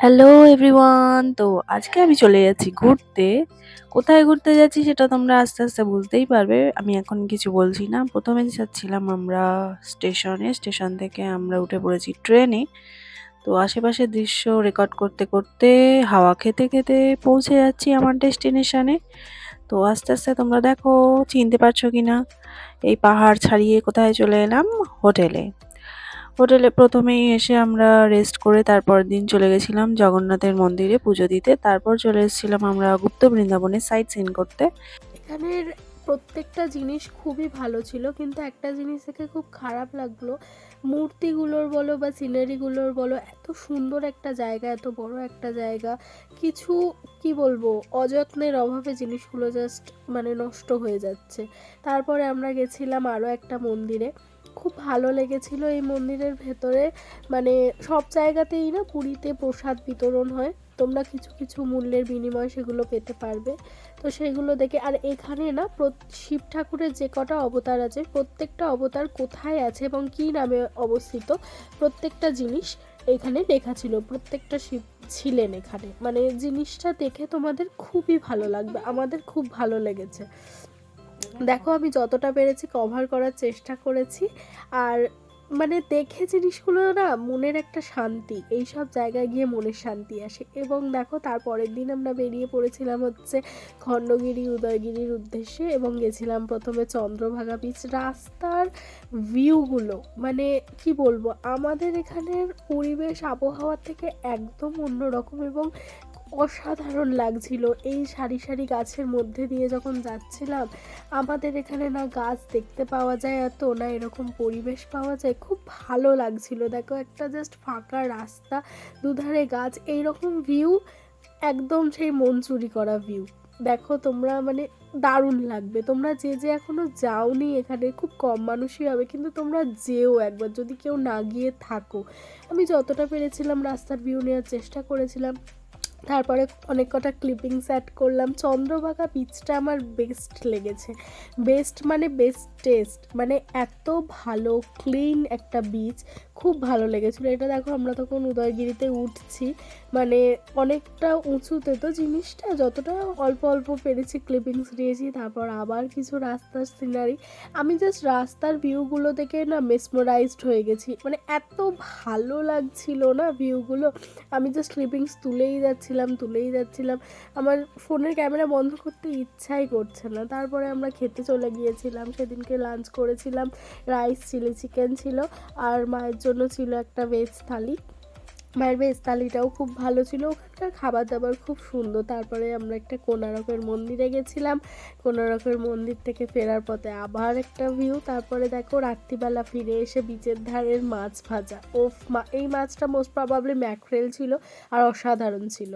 Hello everyone, তো আজকে আমি চলে যাচ্ছি ঘুরতে। কোথায় ঘুরতে যাচ্ছি সেটা তোমরা আস্তে আস্তে বুঝতেই পারবে। আমি এখন কিছু বলছি না। প্রথমে যাচ্ছিলাম আমরা স্টেশনে, স্টেশন থেকে আমরা উঠে পড়েছি ট্রেনে। তো আশেপাশের দৃশ্য রেকর্ড করতে করতে, হাওয়া খেতে খেতে পৌঁছে যাচ্ছি আমার ডেস্টিনেশনে। তো আস্তে আস্তে তোমরা দেখো চিনতে পারছো কিনা। এই পাহাড় ছাড়িয়ে কোথায় চলে এলাম? হোটেলে। হোটেলে প্রথমেই এসে আমরা রেস্ট করে তারপর দিন চলে গেছিলাম জগন্নাথের মন্দিরে পুজো দিতে। তারপর চলে এসেছিলাম আমরা গুপ্ত বৃন্দাবনে সাইট সিন করতে। এখানের প্রত্যেকটা জিনিস খুবই ভালো ছিল, কিন্তু একটা জিনিস দেখে খুব খারাপ লাগলো। মূর্তিগুলোর বলো বা সিনারিগুলোর বলো, এত সুন্দর একটা জায়গা, এত বড় একটা জায়গা, কিছু কি বলবো, অযত্নের অভাবে জিনিসগুলো জাস্ট মানে নষ্ট হয়ে যাচ্ছে। তারপরে আমরা গেছিলাম আরও একটা মন্দিরে, খুব ভালো লেগেছিল এই মন্দিরের ভেতরে। মানে সব জায়গাতেই না পুরীতে প্রসাদ বিতরণ হয়, তোমরা কিছু কিছু মূল্যের বিনিময়ে সেগুলো পেতে পারবে। তো সেগুলো দেখে, আর এখানে না শিব ঠাকুরের যে কটা অবতার আছে, প্রত্যেকটা অবতার কোথায় আছে এবং কী নামে অবস্থিত, প্রত্যেকটা জিনিস এখানে লেখা ছিল। প্রত্যেকটা শিব ছিলেন এখানে, মানে জিনিসটা দেখে তোমাদের খুবই ভালো লাগবে, আমাদের খুব ভালো লেগেছে। দেখো আমি যতটা পেরেছি কভার করার চেষ্টা করেছি। আর মানে দেখে জিনিসগুলো না মনের একটা শান্তি, এই সব জায়গায় গিয়ে মনের শান্তি আসে। এবং দেখো তারপরের দিন আমরা বেরিয়ে পড়েছিলাম হচ্ছে খণ্ডগিরি উদয়গিরির উদ্দেশ্যে, এবং গেছিলাম প্রথমে চন্দ্রভাগা বিচ। রাস্তার ভিউগুলো মানে কি বলবো, আমাদের এখানের পরিবেশ আবহাওয়া থেকে একদম অন্যরকম এবং অসাধারণ লাগছিল। এই সারি সারি গাছের মধ্যে দিয়ে যখন যাচ্ছিলাম, আমাদের এখানে না গাছ দেখতে পাওয়া যায় এত, না এরকম পরিবেশ পাওয়া যায়, খুব ভালো লাগছিল। দেখো একটা জাস্ট ফাঁকা রাস্তা, দুধারে গাছ, এইরকম ভিউ একদম সেই মন চুরি করা ভিউ। দেখো তোমরা মানে দারুণ লাগবে। তোমরা যে যে এখনো যাওনি, এখানে খুব কম মানুষই হবে, কিন্তু তোমরা যেও একবার যদি কেউ না গিয়ে থাকো। আমি যতটা পেরেছিলাম রাস্তার ভিউ নেওয়ার চেষ্টা করেছিলাম। তারপরে অনেক কটা ক্লিপিংস অ্যাড করলাম। চন্দ্রভাগা বিচটা আমার বেস্ট লেগেছে, বেস্ট মানে বেস্টেস্ট, মানে এত ভালো ক্লিন একটা বিচ, খুব ভালো লেগেছিলো। এটা দেখো আমরা তখন উদয়গিরিতে উঠছি, মানে অনেকটা উঁচুতে, তো জিনিসটা যতটা অল্প অল্প পেরেছি ক্লিপিংস নিয়েছি। তারপর আবার কিছু রাস্তার সিনারি, আমি জাস্ট রাস্তার ভিউগুলো দেখে না মেসমোরাইজড হয়ে গেছি, মানে এত ভালো লাগছিল না ভিউগুলো। আমি জাস্ট ক্লিপিংস তুলেই যাচ্ছিলাম, আমার ফোনের ক্যামেরা বন্ধ করতে ইচ্ছাই করছে না। তারপরে আমরা খেতে চলে গিয়েছিলাম। সেদিনকে লাঞ্চ করেছিলাম, রাইস চিলি চিকেন ছিল, আর মায়ের জন্য ছিল একটা ভেজ থালি। মায়ের ভেজ থালিটাও খুব ভালো ছিল, ওখানকার খাবার দাবার খুব সুন্দর। তারপরে আমরা একটা কোণারকের মন্দিরে গেছিলাম, কোণারকের মন্দির থেকে ফেরার পথে আবার একটা ভিউ। তারপরে দেখো রাত্রিবেলা ফিরে এসে বিচের ধারের মাছ ভাজা, এই মাছটা মোস্ট প্রবাবলি ম্যাকরেল ছিল, আর অসাধারণ ছিল।